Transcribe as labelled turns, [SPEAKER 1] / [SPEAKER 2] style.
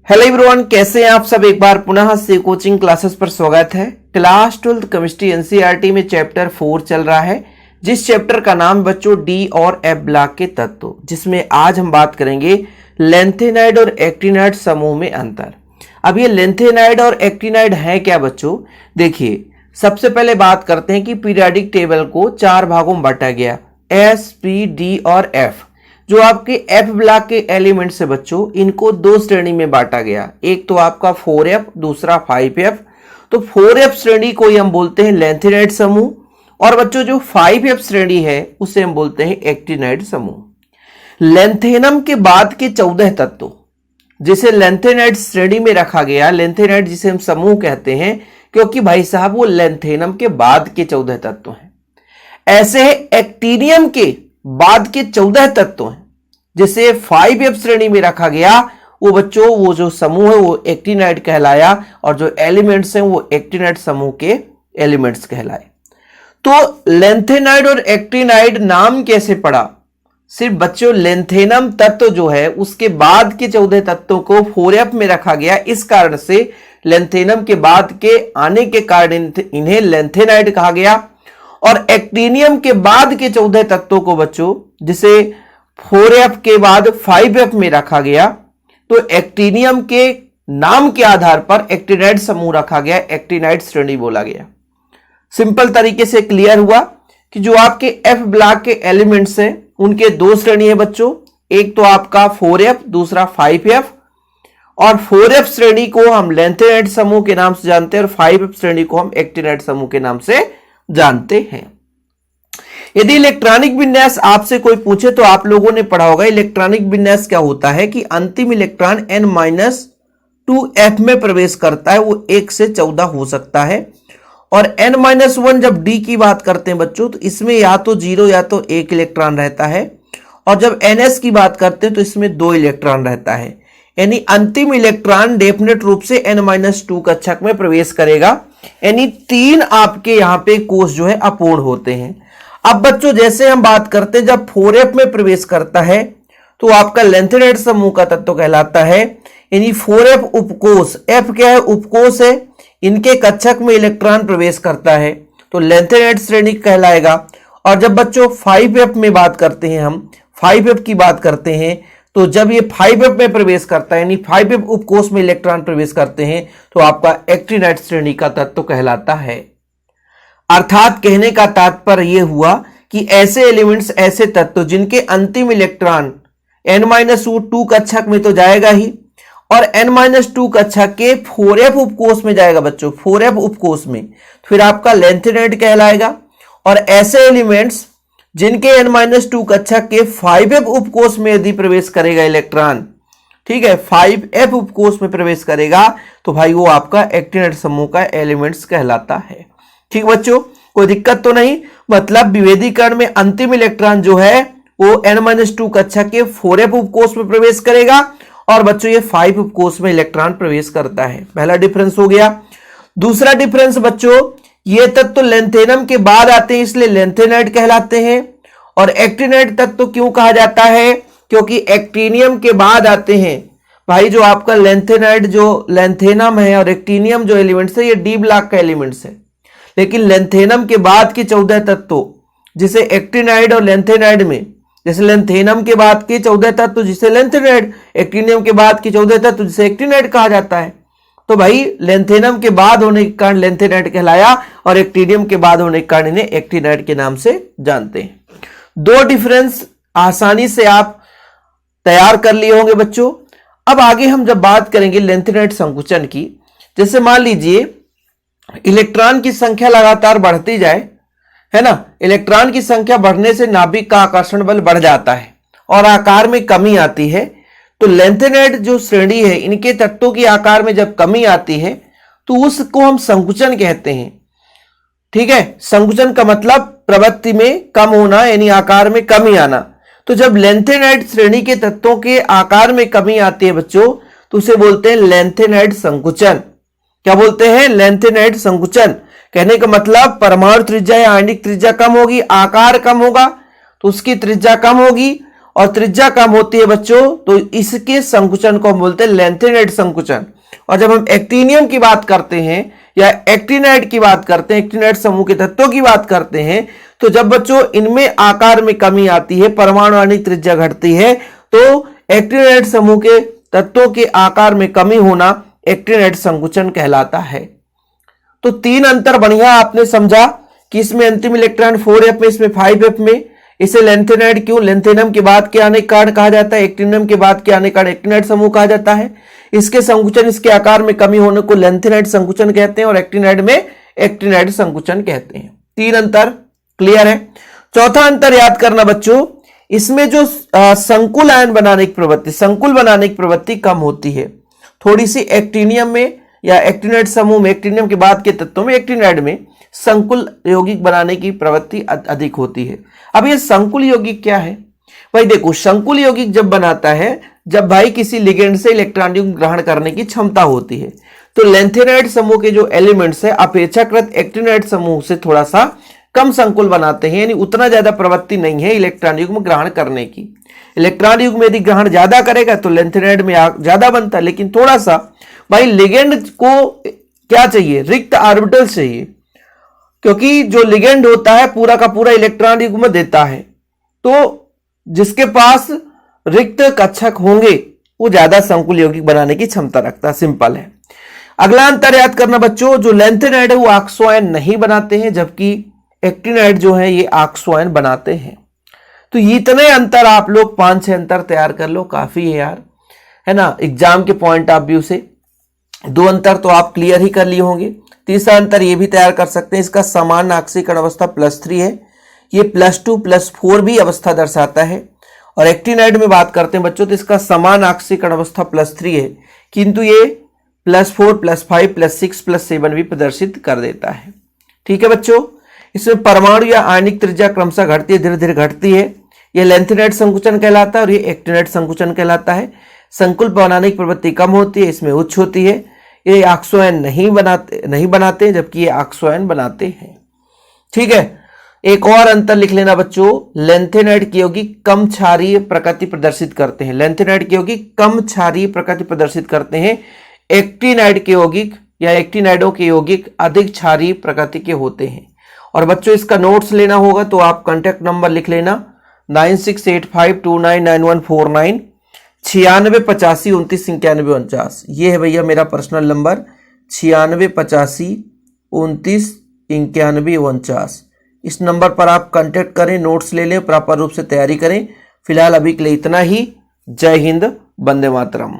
[SPEAKER 1] Hello everyone, कैसे हैं आप सब। एक बार पुनः से कोचिंग क्लासेस पर स्वागत है। क्लास 12 केमिस्ट्री एनसीईआरटी में चैप्टर 4 चल रहा है, जिस चैप्टर का नाम बच्चों डी और एफ ब्लॉक के तत्व, जिसमें आज हम बात करेंगे लेंथेनाइड और एक्टिनाइड समूह में अंतर। अब ये लेंथेनाइड और एक्टिनाइड है क्या बच्चों, देखिए सबसे पहले बात करते हैं कि पीरियोडिक टेबल को 4 भागों में बांटा गया, एस, पी, डी और एफ। जो आपके एफ ब्लॉक के एलिमेंट्स है बच्चों, इनको 2 श्रेणी में बांटा गया। एक तो आपका 4F, दूसरा 5F। तो 4F श्रेणी को हम बोलते हैं लेंथेनाइड समूह, और बच्चों जो 5F श्रेणी है उसे हम बोलते हैं एक्टिनाइड समूह। लेंथेनम के बाद के 14 तत्व जिसे लेंथेनाइड श्रेणी में रखा गया, लेंथेनाइड जिसे हम समूह कहते हैं क्योंकि भाई साहब वो लेंथेनम के बाद के 14 तत्व हैं। ऐसे एक्टिनियम के बाद के 14 तत्व हैं जिसे 5F श्रेणी में रखा गया, वो बच्चों वो जो समूह है वो एक्टिनाइड कहलाया, और जो एलिमेंट्स हैं वो एक्टिनाइड समूह के एलिमेंट्स कहलाए। तो लेंथेनाइड और एक्टिनाइड नाम कैसे पड़ा, सिर्फ बच्चों लेंथेनम तत्व जो है उसके बाद के 14 तत्वों को 4F में रखा गया, इस कारण से लेंथेनम के बाद के आने के कारण इन्हें लेंथेनाइड कहा गया। और एक्टिनियम के बाद के 14 तत्वों को बच्चों जिसे 4F के बाद 5F में रखा गया, तो एक्टिनियम के नाम के आधार पर एक्टिनाइड समूह रखा गया, एक्टिनाइड श्रेणी बोला गया। सिंपल तरीके से क्लियर हुआ कि जो आपके एफ ब्लॉक के एलिमेंट्स हैं उनके 2 श्रेणी है बच्चों, एक तो आपका 4F, दूसरा 5F। और 4F श्रेणी को हम लेंथेनाइड समूह के नाम से जानते हैं और 5F श्रेणी को हम एक्टिनाइड समूह के नाम से जानते हैं। यदि इलेक्ट्रॉनिक विन्यास आपसे कोई पूछे तो आप लोगों ने पढ़ा होगा इलेक्ट्रॉनिक विन्यास क्या होता है कि अंतिम इलेक्ट्रॉन n-2f में प्रवेश करता है, वो 1 से 14 हो सकता है। और n-1 जब d की बात करते हैं बच्चों तो इसमें या तो 0 या तो 1 इलेक्ट्रॉन रहता है, और जब ns की बात करते हैं तो इसमें 2 इलेक्ट्रॉन रहता है। यानी अंतिम इलेक्ट्रॉन डेफिनेट रूप से n-2 कक्षक में प्रवेश करेगा, यानी 3 आपके यहां पे कोष जो है अपूर्ण होते हैं। अब बच्चों जैसे हम बात करते हैं जब 4F में प्रवेश करता है तो आपका लेंथेनाइड समूह का तत्व कहलाता है, यानी 4F उपकोष, F क्या है उपकोष है, इनके कक्षक में इलेक्ट्रॉन प्रवेश करता है तो लेंथेनाइड श्रेणी कहलाएगा। और जब बच्चों 5F में बात करते हैं, हम 5F की बात करते हैं, तो जब ये 5F में प्रवेश करता है यानी 5F उपकोष में इलेक्ट्रॉन प्रवेश करते हैं तो आपका एक्टिनाइड श्रेणी का तत्व कहलाता है। अर्थात कहने का तात्पर्य यह हुआ कि ऐसे एलिमेंट्स, ऐसे तत्व जिनके अंतिम इलेक्ट्रॉन n-2 कक्षक में तो जाएगा ही, और n-2 कक्षक के 4F उपकोष में जाएगा बच्चों, 4F उपकोष में, फिर आपका लेंथेनाइड कहलाएगा। और ऐसे एलिमेंट्स जिनके n-2 कक्षक के 5F उपकोष में यदि प्रवेश करेगा इलेक्ट्रॉन, ठीक है, 5F उपकोष में प्रवेश करेगा तो भाई वो आपका एक्टिनाइड समूह का एलिमेंट्स कहलाता है। ठीक बच्चों, कोई दिक्कत तो नहीं। मतलब विभेदीकरण में अंतिम इलेक्ट्रॉन जो है वो n-2 कक्षक के 4F उपकोष में प्रवेश करेगा, और बच्चों ये 5 उपकोष में इलेक्ट्रॉन प्रवेश करता है। पहला डिफरेंस हो गया। दूसरा डिफरेंस बच्चों, ये तत्व लेंथेनम के बाद आते हैं इसलिए लेंथेनाइड कहलाते हैं, और एक्टिनाइड तत्व क्यों कहा जाता है, क्योंकि एक्टिनियम के बाद आते हैं। भाई जो आपका लेंथेनाइड, जो लेंथेनम है और एक्टिनियम जो एलिमेंट्स है ये डी ब्लॉक का एलिमेंट्स है, लेकिन लेंथेनम के बाद के 14 तत्व जिसे एक्टिनाइड और लेंथेनाइड में, जैसे लेंथेनम के बाद के 14 तत्व जिसे लेंथेनाइड, एक्टिनियम के बाद के 14 तत्व जिसे एक्टिनाइड कहा जाता है। तो भाई लेंथेनम के बाद होने के कारण लेंथेनाइड कहलाया, और एक्टिनियम के बाद होने के कारण इन्हें एक्टिनाइड के नाम से जानते हैं। 2 डिफरेंस आसानी से आप तैयार कर लिए होंगे बच्चों। अब आगे हम जब बात करेंगे लेंथेनाइड संकुचन की, जैसे मान लीजिए इलेक्ट्रॉन की संख्या लगातार बढ़ती जाए, है ना, इलेक्ट्रॉन की संख्या बढ़ने से नाभिक का आकर्षण बल बढ़ जाता है और आकार में कमी आती है। तो लेंथेनाइड जो श्रेणी है इनके तत्वों की आकार में जब कमी आती है तो उसको हम संकुचन कहते हैं। ठीक है, संकुचन का मतलब प्रवृत्ति में कम होना यानी आकार में कमी आना। तो जब लेंथेनाइड श्रेणी के तत्वों के आकार में कमी आती है बच्चों तो उसे बोलते हैं लेंथेनाइड संकुचन। क्या बोलते हैं, लेंथेनाइड संकुचन। कहने का मतलब परमाणु त्रिज्या या आणविक त्रिज्या कम होगी, आकार कम होगा तो उसकी त्रिज्या कम होगी, और त्रिज्या कम होती है बच्चों, तो इसके संकुचन को हम बोलते हैं लेंथेनाइड संकुचन। और जब हम एक्टिनियम की बात करते हैं या एक्टिनाइड की बात करते हैं, एक्टिनाइड समूह के तत्वों की बात करते हैं, तो जब बच्चों इनमें आकार में कमी आती है, परमाणु आणविक त्रिज्या घटती है, तो एक्टिनाइड समूह के तत्वों के आकार में कमी होना एक्टिनाइड संकुचन कहलाता है। तो 3 अंतर बढ़िया आपने समझा कि इसमें अंतिम इलेक्ट्रॉन 4f में, इसमें 5f में। इसे लेंथेनाइड क्यों, लेंथेनम के बाद के आने कारण कहा जाता है, एक्टिनम के बाद के आने कारण एक्टिनाइड समूह कहा जाता है। इसके संकुचन, इसके आकार में कमी होने को लेंथेनाइड संकुचन कहते हैं और एक्टिनाइड में एक्टिनाइड संकुचन कहते हैं। 3 अंतर क्लियर है। चौथा अंतर याद करना बच्चों, इसमें जो संकुल आयन बनाने की प्रवृत्ति, संकुल बनाने की प्रवृत्ति कम होती है थोड़ी सी एक्टिनियम में या एक्टिनाइड समूह में, एक्टिनियम के बाद के तत्वों में, एक्टिनाइड में संकुल यौगिक बनाने की प्रवृत्ति अधिक होती है। अब ये संकुल यौगिक क्या है भाई? देखो, संकुल यौगिक जब बनाता है जब भाई किसी लिगेंड से इलेक्ट्रॉन युग्म ग्रहण करने की क्षमता होती है। तो लेंथेनाइड समूह के जो एलिमेंट्स है अपेक्षाकृत एक्टिनाइड समूह से थोड़ा सा कम संकुल बनाते हैं, यानी उतना ज्यादा प्रवृत्ति नहीं है इलेक्ट्रॉन युग्म ग्रहण करने की। इलेक्ट्रॉन युग्म यदि ग्रहण ज्यादा करेगा तो लेंथेनाइड में ज्यादा बनता है, लेकिन थोड़ा सा भाई लिगेंड को क्या चाहिए, रिक्त ऑर्बिटल चाहिए, क्योंकि जो लिगेंड होता है पूरा का पूरा इलेक्ट्रॉन युग्म देता है। तो जिसके पास रिक्त कक्षक होंगे वो ज्यादा संकुल यौगिक बनाने की क्षमता रखता है। सिंपल है। अगला अंतर याद करना बच्चों, जो लेंथेनाइड है वो ऑक्सो आयन नहीं बनाते हैं, जबकि एक्टिनाइड जो है ये ऑक्सो आयन बनाते हैं। तो इतने अंतर आप लोग 5-6 अंतर तैयार कर लो, काफी है यार, है ना। एग्जाम के पॉइंट ऑफ व्यू से 2 अंतर तो आप क्लियर ही कर लिए होंगे। तीसरा अंतर ये भी तैयार कर सकते हैं, इसका समान आक्सीकरण अवस्था +3 है, ये +2 +4 भी अवस्था दर्शाता है। और एक्टिनाइड में बात करते हैं बच्चों तो इसका समान आक्सीकरण अवस्था +3 है, किंतु ये +4 +5 +6 +7 भी प्रदर्शित कर देता है। ठीक है बच्चों, इसमें परमाणु या आणविक त्रिज्या क्रमशः घटती है, धीरे धीरे घटती है। यह लेंथेनाइड संकुचन कहलाता है और ये एक्टिनाइड संकुचन कहलाता है। संकुल बनाने की प्रवृत्ति कम होती है, इसमें उच्च होती है। ये ऑक्सो आयन नहीं बनाते जबकि ये ऑक्सो आयन बनाते हैं। ठीक है, एक और अंतर लिख लेना बच्चों, लेंथेनाइड के यौगिक कम क्षारीय प्रकृति प्रदर्शित करते हैं। लेंथेनाइड के यौगिक कम क्षारीय प्रकृति प्रदर्शित करते हैं। एक्टिनाइड के यौगिक या एक्टिनाइडों के यौगिक अधिक क्षारीय प्रकृति के होते हैं। और बच्चों इसका नोट्स लेना होगा तो आप कांटेक्ट नंबर लिख लेना 9685299149 9685 29 91 49। ये है भैया मेरा पर्सनल नंबर 9685 29 91 49। इस नंबर पर आप कांटेक्ट करें, नोट्स ले लें, प्रॉपर रूप से तैयारी करें। फिलहाल अभी के लिए इतना ही। जय हिंद, वंदे मातरम।